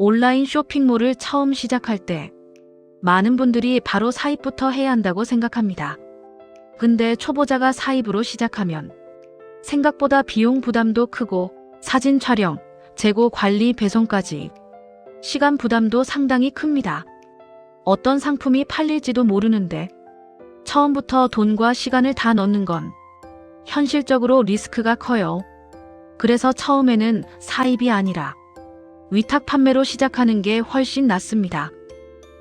온라인 쇼핑몰을 처음 시작할 때 많은 분들이 바로 사입부터 해야 한다고 생각합니다. 근데 초보자가 사입으로 시작하면 생각보다 비용 부담도 크고 사진 촬영, 재고 관리, 배송까지 시간 부담도 상당히 큽니다. 어떤 상품이 팔릴지도 모르는데 처음부터 돈과 시간을 다 넣는 건 현실적으로 리스크가 커요. 그래서 처음에는 사입이 아니라 위탁 판매로 시작하는 게 훨씬 낫습니다.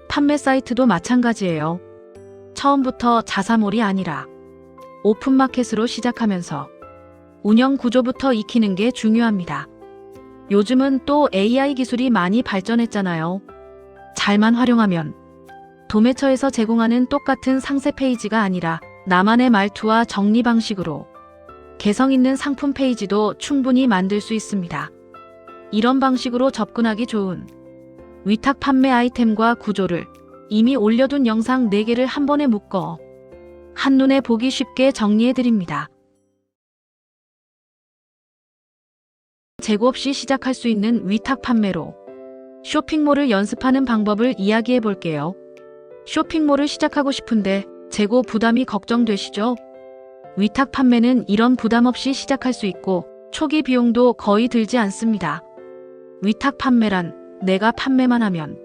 판매 사이트도 마찬가지예요. 처음부터 자사몰이 아니라 오픈마켓으로 시작하면서 운영 구조부터 익히는 게 중요합니다. 요즘은 또 AI 기술이 많이 발전했잖아요. 잘만 활용하면 도매처에서 제공하는 똑같은 상세 페이지가 아니라 나만의 말투와 정리 방식으로 개성 있는 상품 페이지도 충분히 만들 수 있습니다. 이런 방식으로 접근하기 좋은 위탁 판매 아이템과 구조를 이미 올려둔 영상 4개를 한 번에 묶어 한눈에 보기 쉽게 정리해드립니다. 재고 없이 시작할 수 있는 위탁 판매로 쇼핑몰을 연습하는 방법을 이야기해 볼게요. 쇼핑몰을 시작하고 싶은데 재고 부담이 걱정되시죠? 위탁 판매는 이런 부담 없이 시작할 수 있고 초기 비용도 거의 들지 않습니다. 위탁 판매란 내가 판매만 하면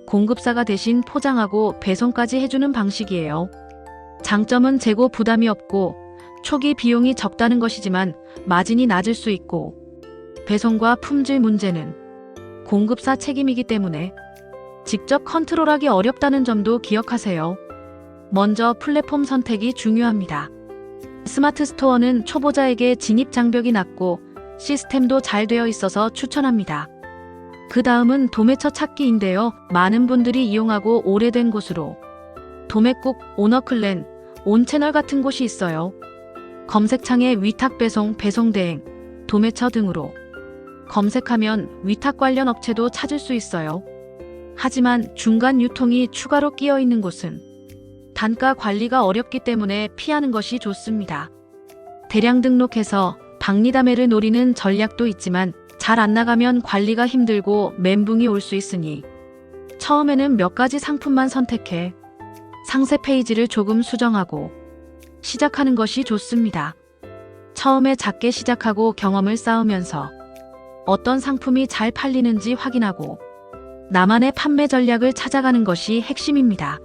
공급사가 대신 포장하고 배송까지 해주는 방식이에요. 장점은 재고 부담이 없고 초기 비용이 적다는 것이지만 마진이 낮을 수 있고 배송과 품질 문제는 공급사 책임이기 때문에 직접 컨트롤하기 어렵다는 점도 기억하세요. 먼저 플랫폼 선택이 중요합니다. 스마트 스토어는 초보자에게 진입 장벽이 낮고 시스템도 잘 되어 있어서 추천합니다. 그 다음은 도매처 찾기인데요. 많은 분들이 이용하고 오래된 곳으로 도매국, 오너클랜, 온채널 같은 곳이 있어요. 검색창에 위탁 배송, 배송대행, 도매처 등으로 검색하면 위탁 관련 업체도 찾을 수 있어요. 하지만 중간 유통이 추가로 끼어 있는 곳은 단가 관리가 어렵기 때문에 피하는 것이 좋습니다. 대량 등록해서 박리담회를 노리는 전략도 있지만 잘 안 나가면 관리가 힘들고 멘붕이 올 수 있으니 처음에는 몇 가지 상품만 선택해 상세 페이지를 조금 수정하고 시작하는 것이 좋습니다. 처음에 작게 시작하고 경험을 쌓으면서 어떤 상품이 잘 팔리는지 확인하고 나만의 판매 전략을 찾아가는 것이 핵심입니다.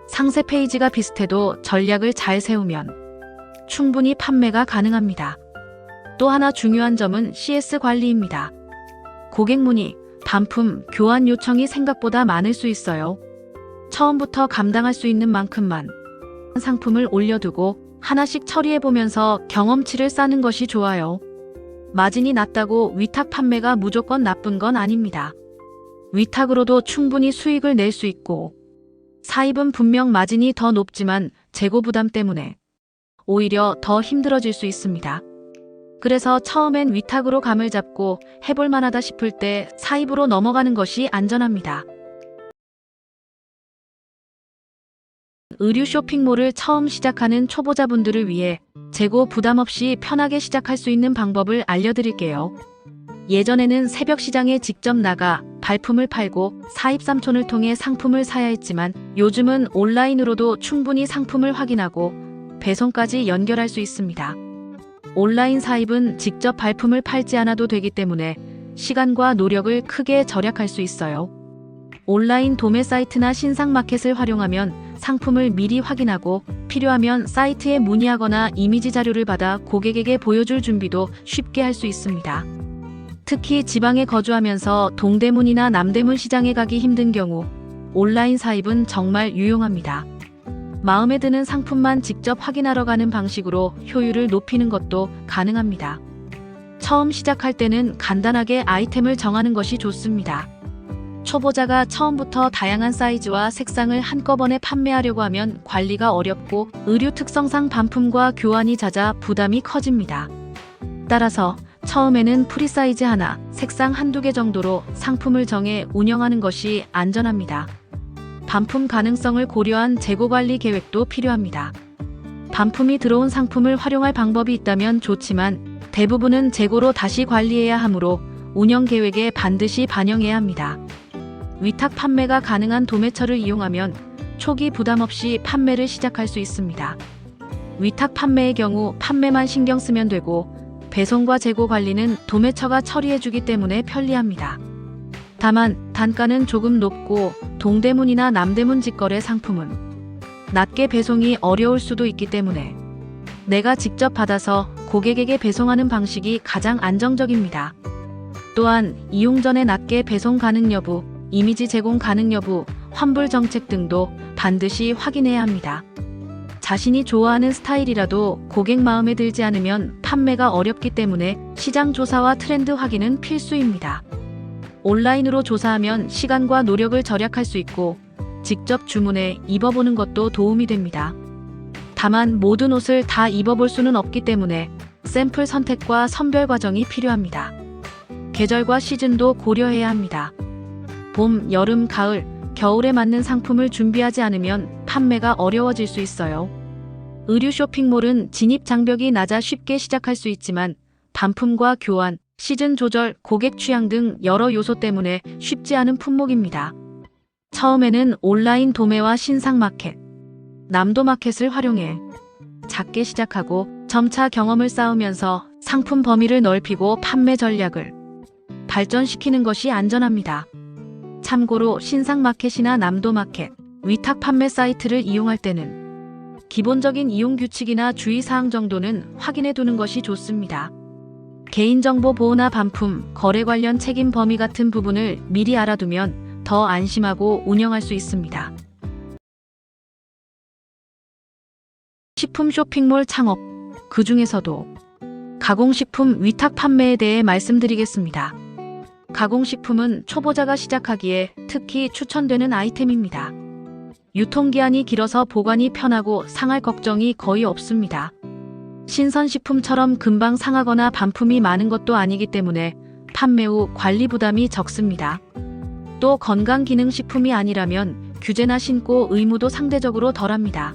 상세 페이지가 비슷해도 전략을 잘 세우면 충분히 판매가 가능합니다. 또 하나 중요한 점은 CS 관리입니다. 고객 문의, 반품, 교환 요청이 생각보다 많을 수 있어요. 처음부터 감당할 수 있는 만큼만 상품을 올려두고 하나씩 처리해보면서 경험치를 쌓는 것이 좋아요. 마진이 낮다고 위탁 판매가 무조건 나쁜 건 아닙니다. 위탁으로도 충분히 수익을 낼 수 있고 사입은 분명 마진이 더 높지만 재고 부담 때문에 오히려 더 힘들어질 수 있습니다. 그래서 처음엔 위탁으로 감을 잡고 해볼 만하다 싶을 때 사입으로 넘어가는 것이 안전합니다. 의류 쇼핑몰을 처음 시작하는 초보자분들을 위해 재고 부담 없이 편하게 시작할 수 있는 방법을 알려드릴게요. 예전에는 새벽 시장에 직접 나가 발품을 팔고 사입 삼촌을 통해 상품을 사야 했지만 요즘은 온라인으로도 충분히 상품을 확인하고 배송까지 연결할 수 있습니다. 온라인 사입은 직접 발품을 팔지 않아도 되기 때문에 시간과 노력을 크게 절약할 수 있어요. 온라인 도매 사이트나 신상마켓을 활용하면 상품을 미리 확인하고 필요하면 사이트에 문의하거나 이미지 자료를 받아 고객에게 보여줄 준비도 쉽게 할 수 있습니다. 특히 지방에 거주하면서 동대문이나 남대문 시장에 가기 힘든 경우 온라인 사입은 정말 유용합니다. 마음에 드는 상품만 직접 확인하러 가는 방식으로 효율을 높이는 것도 가능합니다. 처음 시작할 때는 간단하게 아이템을 정하는 것이 좋습니다. 초보자가 처음부터 다양한 사이즈와 색상을 한꺼번에 판매하려고 하면 관리가 어렵고 의류 특성상 반품과 교환이 잦아 부담이 커집니다. 따라서 처음에는 프리사이즈 하나, 색상 한두 개 정도로 상품을 정해 운영하는 것이 안전합니다. 반품 가능성을 고려한 재고관리 계획도 필요합니다. 반품이 들어온 상품을 활용할 방법이 있다면 좋지만 대부분은 재고로 다시 관리해야 하므로 운영 계획에 반드시 반영해야 합니다. 위탁 판매가 가능한 도매처를 이용하면 초기 부담 없이 판매를 시작할 수 있습니다. 위탁 판매의 경우 판매만 신경 쓰면 되고 배송과 재고 관리는 도매처가 처리해주기 때문에 편리합니다. 다만 단가는 조금 높고 동대문이나 남대문 직거래 상품은 낮게 배송이 어려울 수도 있기 때문에 내가 직접 받아서 고객에게 배송하는 방식이 가장 안정적입니다. 또한 이용 전에 낮게 배송 가능 여부, 이미지 제공 가능 여부, 환불 정책 등도 반드시 확인해야 합니다. 자신이 좋아하는 스타일이라도 고객 마음에 들지 않으면 판매가 어렵기 때문에 시장 조사와 트렌드 확인은 필수입니다. 온라인으로 조사하면 시간과 노력을 절약할 수 있고 직접 주문해 입어보는 것도 도움이 됩니다. 다만 모든 옷을 다 입어볼 수는 없기 때문에 샘플 선택과 선별 과정이 필요합니다. 계절과 시즌도 고려해야 합니다. 봄, 여름, 가을, 겨울에 맞는 상품을 준비하지 않으면 판매가 어려워질 수 있어요. 의류 쇼핑몰은 진입 장벽이 낮아 쉽게 시작할 수 있지만 반품과 교환, 시즌 조절, 고객 취향 등 여러 요소 때문에 쉽지 않은 품목입니다. 처음에는 온라인 도매와 신상 마켓, 남도 마켓을 활용해 작게 시작하고 점차 경험을 쌓으면서 상품 범위를 넓히고 판매 전략을 발전시키는 것이 안전합니다. 참고로 신상 마켓이나 남도 마켓, 위탁 판매 사이트를 이용할 때는 기본적인 이용 규칙이나 주의사항 정도는 확인해 두는 것이 좋습니다. 개인정보 보호나 반품, 거래 관련 책임 범위 같은 부분을 미리 알아두면 더 안심하고 운영할 수 있습니다. 식품 쇼핑몰 창업, 그 중에서도 가공식품 위탁 판매에 대해 말씀드리겠습니다. 가공식품은 초보자가 시작하기에 특히 추천되는 아이템입니다. 유통기한이 길어서 보관이 편하고 상할 걱정이 거의 없습니다. 신선식품처럼 금방 상하거나 반품이 많은 것도 아니기 때문에 판매 후 관리 부담이 적습니다. 또 건강기능식품이 아니라면 규제나 신고 의무도 상대적으로 덜합니다.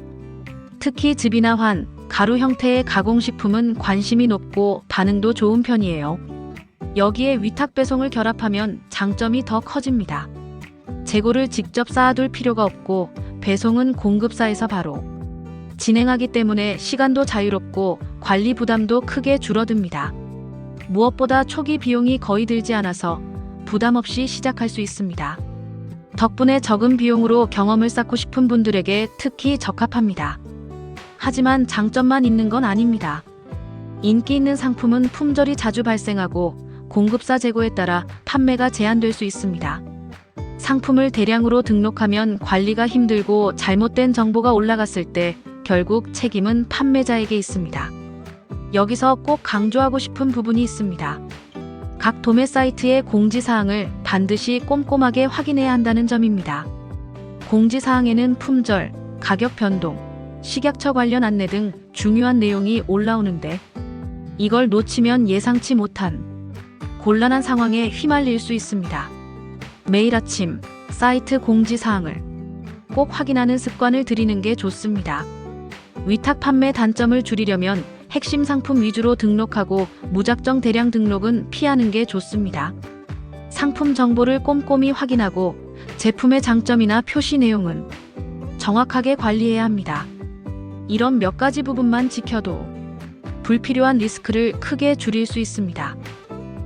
특히 즙이나 환, 가루 형태의 가공식품은 관심이 높고 반응도 좋은 편이에요. 여기에 위탁 배송을 결합하면 장점이 더 커집니다. 재고를 직접 쌓아둘 필요가 없고 배송은 공급사에서 바로 진행하기 때문에 시간도 자유롭고 관리 부담도 크게 줄어듭니다. 무엇보다 초기 비용이 거의 들지 않아서 부담 없이 시작할 수 있습니다. 덕분에 적은 비용으로 경험을 쌓고 싶은 분들에게 특히 적합합니다. 하지만 장점만 있는 건 아닙니다. 인기 있는 상품은 품절이 자주 발생하고 공급사 재고에 따라 판매가 제한될 수 있습니다. 상품을 대량으로 등록하면 관리가 힘들고 잘못된 정보가 올라갔을 때 결국 책임은 판매자에게 있습니다. 여기서 꼭 강조하고 싶은 부분이 있습니다. 각 도매 사이트의 공지사항을 반드시 꼼꼼하게 확인해야 한다는 점입니다. 공지사항에는 품절, 가격 변동, 식약처 관련 안내 등 중요한 내용이 올라오는데 이걸 놓치면 예상치 못한 곤란한 상황에 휘말릴 수 있습니다. 매일 아침 사이트 공지사항을 꼭 확인하는 습관을 들이는 게 좋습니다. 위탁 판매 단점을 줄이려면 핵심 상품 위주로 등록하고 무작정 대량 등록은 피하는 게 좋습니다. 상품 정보를 꼼꼼히 확인하고 제품의 장점이나 표시 내용은 정확하게 관리해야 합니다. 이런 몇 가지 부분만 지켜도 불필요한 리스크를 크게 줄일 수 있습니다.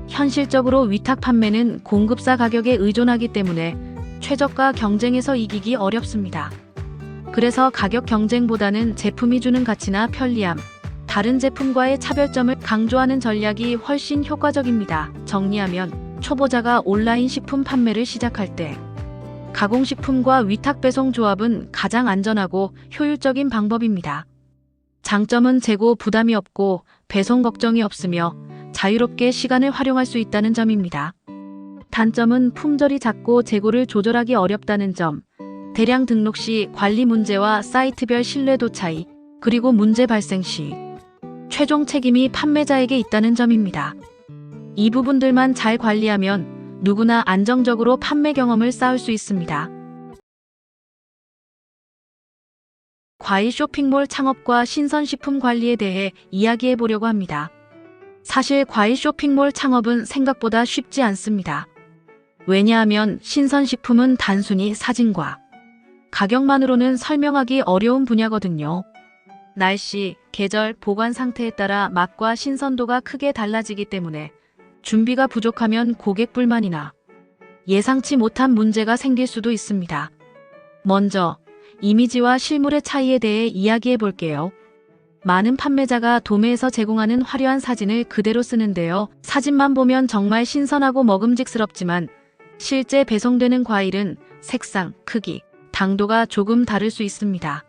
현실적으로 위탁 판매는 공급사 가격에 의존하기 때문에 최저가 경쟁에서 이기기 어렵습니다. 그래서 가격 경쟁보다는 제품이 주는 가치나 편리함, 다른 제품과의 차별점을 강조하는 전략이 훨씬 효과적입니다. 정리하면 초보자가 온라인 식품 판매를 시작할 때 가공식품과 위탁 배송 조합은 가장 안전하고 효율적인 방법입니다. 장점은 재고 부담이 없고 배송 걱정이 없으며 자유롭게 시간을 활용할 수 있다는 점입니다. 단점은 품절이 잦고 재고를 조절하기 어렵다는 점, 대량 등록 시 관리 문제와 사이트별 신뢰도 차이, 그리고 문제 발생 시 최종 책임이 판매자에게 있다는 점입니다. 이 부분들만 잘 관리하면 누구나 안정적으로 판매 경험을 쌓을 수 있습니다. 과일 쇼핑몰 창업과 신선식품 관리에 대해 이야기해 보려고 합니다. 사실 과일 쇼핑몰 창업은 생각보다 쉽지 않습니다. 왜냐하면 신선식품은 단순히 사진과 가격만으로는 설명하기 어려운 분야거든요. 날씨, 계절, 보관 상태에 따라 맛과 신선도가 크게 달라지기 때문에 준비가 부족하면 고객 불만이나 예상치 못한 문제가 생길 수도 있습니다. 먼저 이미지와 실물의 차이에 대해 이야기해 볼게요. 많은 판매자가 도매에서 제공하는 화려한 사진을 그대로 쓰는데요. 사진만 보면 정말 신선하고 먹음직스럽지만 실제 배송되는 과일은 색상, 크기, 당도가 조금 다를 수 있습니다.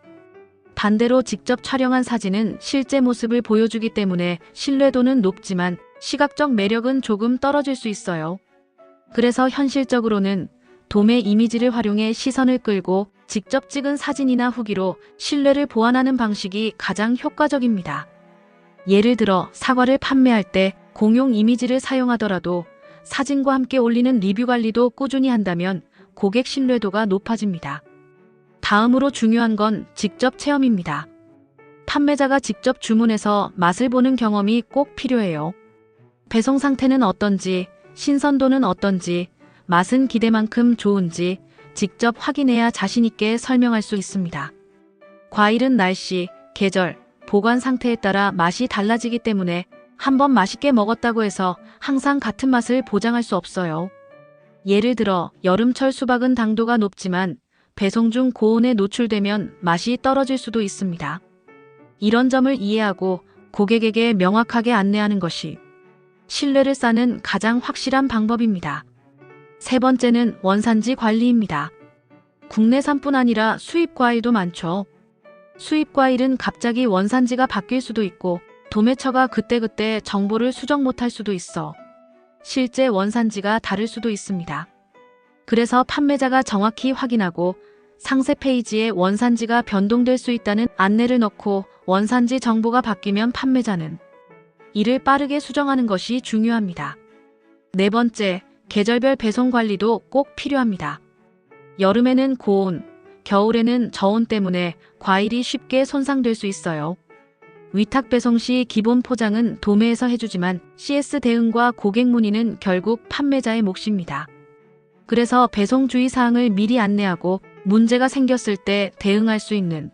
반대로 직접 촬영한 사진은 실제 모습을 보여주기 때문에 신뢰도는 높지만 시각적 매력은 조금 떨어질 수 있어요. 그래서 현실적으로는 도매 이미지를 활용해 시선을 끌고 직접 찍은 사진이나 후기로 신뢰를 보완하는 방식이 가장 효과적입니다. 예를 들어 사과를 판매할 때 공용 이미지를 사용하더라도 사진과 함께 올리는 리뷰 관리도 꾸준히 한다면 고객 신뢰도가 높아집니다. 다음으로 중요한 건 직접 체험입니다. 판매자가 직접 주문해서 맛을 보는 경험이 꼭 필요해요. 배송 상태는 어떤지, 신선도는 어떤지, 맛은 기대만큼 좋은지 직접 확인해야 자신있게 설명할 수 있습니다. 과일은 날씨, 계절, 보관 상태에 따라 맛이 달라지기 때문에 한번 맛있게 먹었다고 해서 항상 같은 맛을 보장할 수 없어요. 예를 들어 여름철 수박은 당도가 높지만 배송 중 고온에 노출되면 맛이 떨어질 수도 있습니다. 이런 점을 이해하고 고객에게 명확하게 안내하는 것이 신뢰를 쌓는 가장 확실한 방법입니다. 세 번째는 원산지 관리입니다. 국내산뿐 아니라 수입 과일도 많죠. 수입 과일은 갑자기 원산지가 바뀔 수도 있고 도매처가 그때그때 정보를 수정 못할 수도 있어 실제 원산지가 다를 수도 있습니다. 그래서 판매자가 정확히 확인하고 상세 페이지에 원산지가 변동될 수 있다는 안내를 넣고 원산지 정보가 바뀌면 판매자는 이를 빠르게 수정하는 것이 중요합니다. 네 번째, 계절별 배송 관리도 꼭 필요합니다. 여름에는 고온, 겨울에는 저온 때문에 과일이 쉽게 손상될 수 있어요. 위탁 배송 시 기본 포장은 도매에서 해주지만 CS 대응과 고객 문의는 결국 판매자의 몫입니다. 그래서 배송 주의 사항을 미리 안내하고 문제가 생겼을 때 대응할 수 있는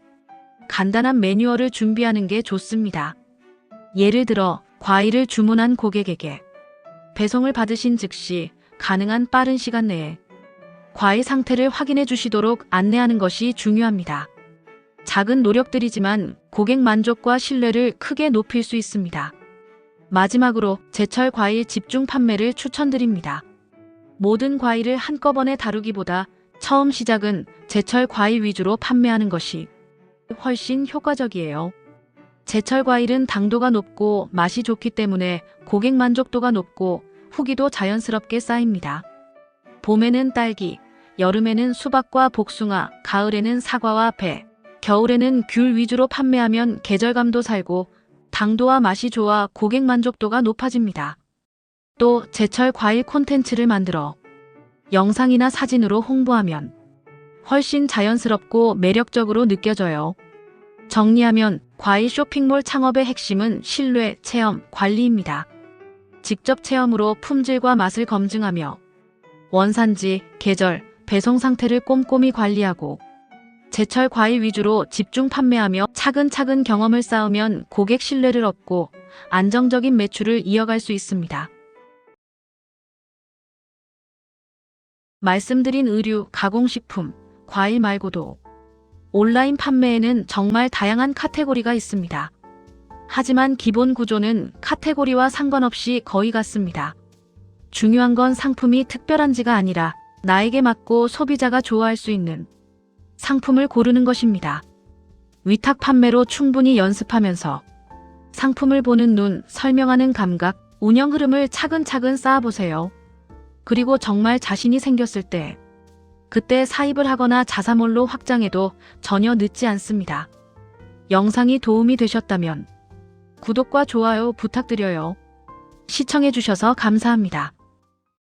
간단한 매뉴얼을 준비하는 게 좋습니다. 예를 들어 과일을 주문한 고객에게 배송을 받으신 즉시 가능한 빠른 시간 내에 과일 상태를 확인해 주시도록 안내하는 것이 중요합니다. 작은 노력들이지만 고객 만족과 신뢰를 크게 높일 수 있습니다. 마지막으로 제철 과일 집중 판매를 추천드립니다. 모든 과일을 한꺼번에 다루기보다 처음 시작은 제철 과일 위주로 판매하는 것이 훨씬 효과적이에요. 제철 과일은 당도가 높고 맛이 좋기 때문에 고객 만족도가 높고 후기도 자연스럽게 쌓입니다. 봄에는 딸기, 여름에는 수박과 복숭아, 가을에는 사과와 배, 겨울에는 귤 위주로 판매하면 계절감도 살고 당도와 맛이 좋아 고객 만족도가 높아집니다. 또 제철 과일 콘텐츠를 만들어 영상이나 사진으로 홍보하면 훨씬 자연스럽고 매력적으로 느껴져요. 정리하면 과일 쇼핑몰 창업의 핵심은 신뢰, 체험, 관리입니다. 직접 체험으로 품질과 맛을 검증하며 원산지, 계절, 배송 상태를 꼼꼼히 관리하고 제철 과일 위주로 집중 판매하며 차근차근 경험을 쌓으면 고객 신뢰를 얻고 안정적인 매출을 이어갈 수 있습니다. 말씀드린 의류, 가공식품, 과일 말고도 온라인 판매에는 정말 다양한 카테고리가 있습니다. 하지만 기본 구조는 카테고리와 상관없이 거의 같습니다. 중요한 건 상품이 특별한지가 아니라 나에게 맞고 소비자가 좋아할 수 있는 상품을 고르는 것입니다. 위탁 판매로 충분히 연습하면서 상품을 보는 눈, 설명하는 감각, 운영 흐름을 차근차근 쌓아보세요. 그리고 정말 자신이 생겼을 때 그때 사입을 하거나 자사몰로 확장해도 전혀 늦지 않습니다. 영상이 도움이 되셨다면 구독과 좋아요 부탁드려요. 시청해주셔서 감사합니다.